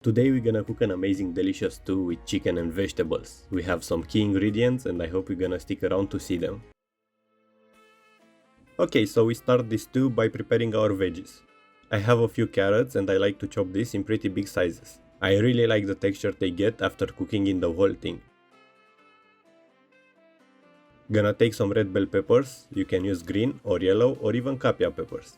Today we're gonna cook an amazing delicious stew with chicken and vegetables. We have some key ingredients and I hope you're gonna stick around to see them. Okay, so we start this stew by preparing our veggies. I have a few carrots and I like to chop this in pretty big sizes. I really like the texture they get after cooking in the whole thing. Gonna take some red bell peppers, you can use green or yellow or even capia peppers.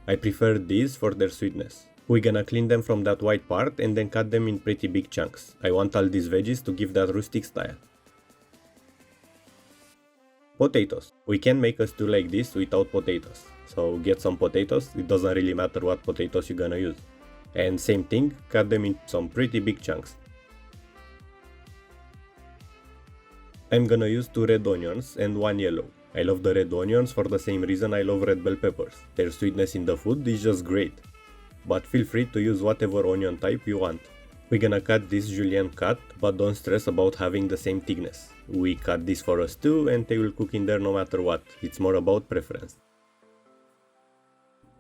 I prefer these for their sweetness. We're gonna clean them from that white part and then cut them in pretty big chunks. I want all these veggies to give that rustic style. Potatoes. We can make a stew like this without potatoes. So get some potatoes, it doesn't really matter what potatoes you're gonna use. And same thing, cut them in some pretty big chunks. I'm gonna use 2 red onions and 1 yellow. I love the red onions for the same reason I love red bell peppers. Their sweetness in the food is just great. But feel free to use whatever onion type you want. We're gonna cut this julienne cut, but don't stress about having the same thickness. We cut this for a stew and they will cook in there no matter what, it's more about preference.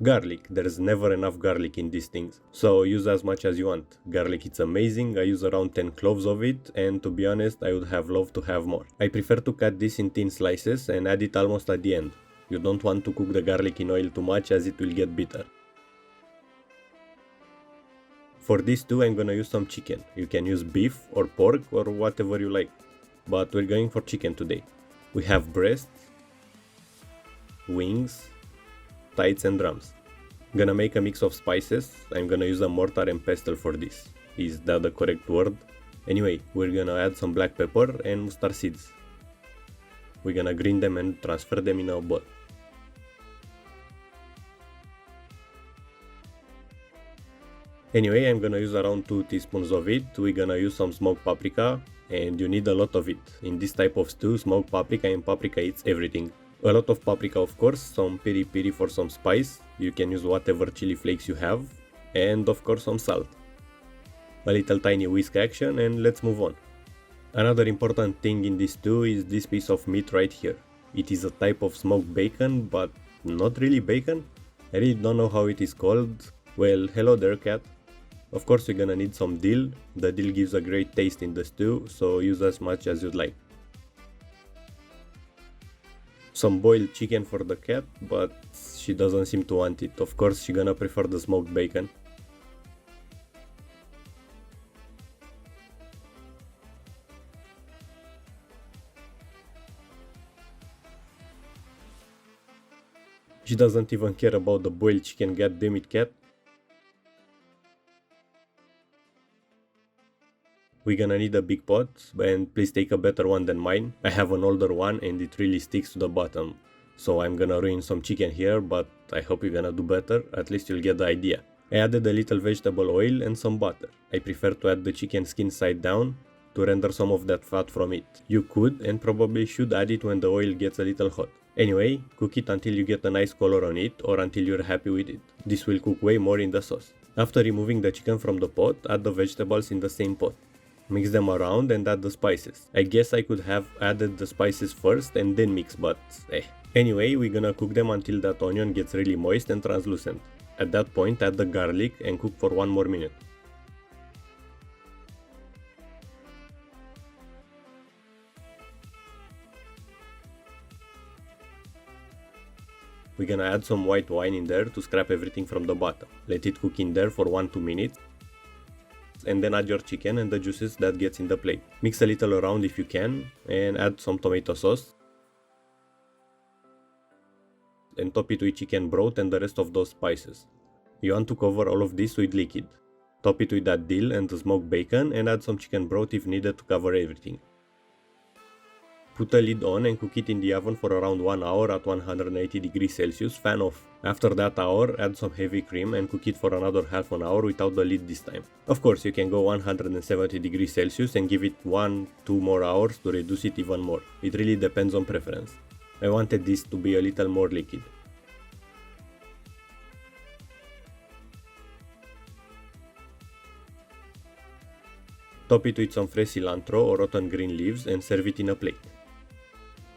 Garlic, there's never enough garlic in these things, so use as much as you want. Garlic it's amazing, I use around 10 cloves of it and to be honest I would have loved to have more. I prefer to cut this in thin slices and add it almost at the end. You don't want to cook the garlic in oil too much as it will get bitter. For this too I'm gonna use some chicken. You can use beef or pork or whatever you like. But we're going for chicken today. We have breast, wings, thighs and drums. Gonna make a mix of spices. I'm gonna use a mortar and pestle for this. Is that the correct word? Anyway, we're gonna add some black pepper and mustard seeds. We're gonna green them and transfer them in a bowl. Anyway, I'm gonna use around 2 teaspoons of it. We're gonna use some smoked paprika and you need a lot of it. In this type of stew, smoked paprika and paprika eats everything. A lot of paprika of course, some piri piri for some spice. You can use whatever chili flakes you have. And of course some salt. A little tiny whisk action and let's move on. Another important thing in this stew is this piece of meat right here. It is a type of smoked bacon, but not really bacon. I really don't know how it is called. Well, hello there cat. Of course we're gonna need some dill. The dill gives a great taste in the stew, so use as much as you'd like. Some boiled chicken for the cat, but she doesn't seem to want it. Of course she's gonna prefer the smoked bacon. She doesn't even care about the boiled chicken, goddammit cat. We're gonna need a big pot, and please take a better one than mine. I have an older one and it really sticks to the bottom. So I'm gonna ruin some chicken here, but I hope you're gonna do better, at least you'll get the idea. I added a little vegetable oil and some butter. I prefer to add the chicken skin side down to render some of that fat from it. You could and probably should add it when the oil gets a little hot. Anyway, cook it until you get a nice color on it or until you're happy with it. This will cook way more in the sauce. After removing the chicken from the pot, add the vegetables in the same pot. Mix them around and add the spices. I guess I could have added the spices first and then mix, but eh. Anyway, we're gonna cook them until that onion gets really moist and translucent. At that point, add the garlic and cook for 1 more minute. We're gonna add some white wine in there to scrap everything from the bottom. Let it cook in there for 1-2 minutes. And then add your chicken and the juices that gets in the plate. Mix a little around if you can and add some tomato sauce. And top it with chicken broth and the rest of those spices. You want to cover all of this with liquid. Top it with that dill and the smoked bacon and add some chicken broth if needed to cover everything. Put a lid on and cook it in the oven for around 1 hour at 180 degrees Celsius, fan off. After that hour, add some heavy cream and cook it for another half an hour without the lid this time. Of course, you can go 170 degrees Celsius and give it 1-2 more hours to reduce it even more. It really depends on preference. I wanted this to be a little more liquid. Top it with some fresh cilantro or rotten green leaves and serve it in a plate.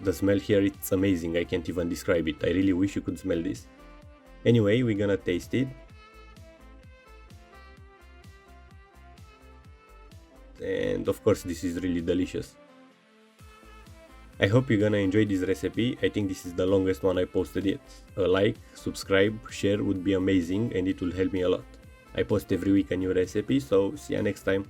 The smell here, it's amazing, I can't even describe it. I really wish you could smell this. Anyway, we're gonna taste it. and of course this is really delicious. I hope you're gonna enjoy this recipe. I think this is the longest one I posted yet. A like, subscribe, share would be amazing and it will help me a lot. I post every week a new recipe, so see you next time.